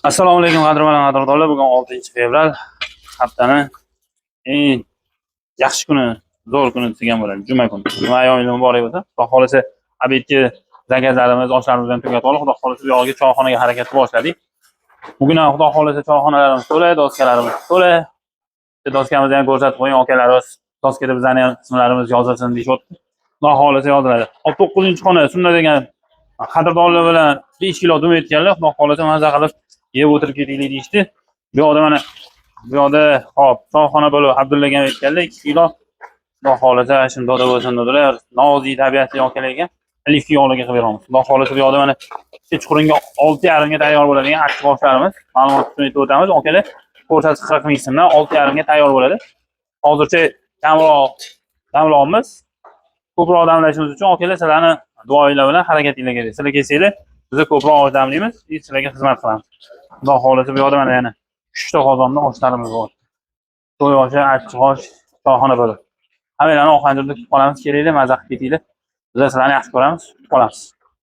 Assalomu alaykum qadrdo'rlar. Bugun 6-fevral haftaning eng yaxshi kuni, zo'r kuni degan bo'ladi. Juma kuni. Juma ayomingiz muborak bo'lsin. Xudo xolasa obedki zakazlarimiz, oshlarimiz bilan tugatib olib, xudo xolasa bu yoqqa choyxonaga harakatni boshladik. Bugun ham xudo xolasa choyxonalarimiz to'la, doskalarimiz to'la. Doskamizni ham ko'rsatib qo'ying akalarimiz. Doskada bizning ham ismlarimiz yozilsin deyapti. Xudo xolasa yoziladi. 9-xona sunna degan qadrdonlar bilan 5 kilo dum etganlar, xudo xolasa maza qilib yeb o'tirib ketaylik deyishdi. Bu yoqda mana bu yoqda hop choyxona bo'lib Abdullaga ham aytganlar 2 kilo. Xudo xolasa shundoq bo'lsin dedilar. Nozik tabiatli akalarga 1 kiloga qilib beramiz. Xudo xolasa bu yoqda mana kechqurunga 6:30 ga tayyor bo'ladigan achchiq oshlarimiz. Ma'lumot uchun aytib o'tamiz. Akalar ko'rsatish 40 ming so'mdan 6:30 ga tayyor bo'ladi. Hozircha damloqmiz. Ko'proq damlashimiz uchun akalar sizlarni duoinglar bilan harakatinglar kerak. Sizlar kelsanglar biz ko'proq osh damlaymiz, sizlarga xizmat qilamiz. Xudo xolasa bu yoqda mana yana 3 ta qozonda oshlarimiz bor. To'y oshi, achchiq osh, choyxona bo'lib. Hammalarni oxirida kutib qolamiz, kelinglar, maza qilib ketinglar. Biz sizlarni yaxshi ko'ramiz, kutib qolamiz.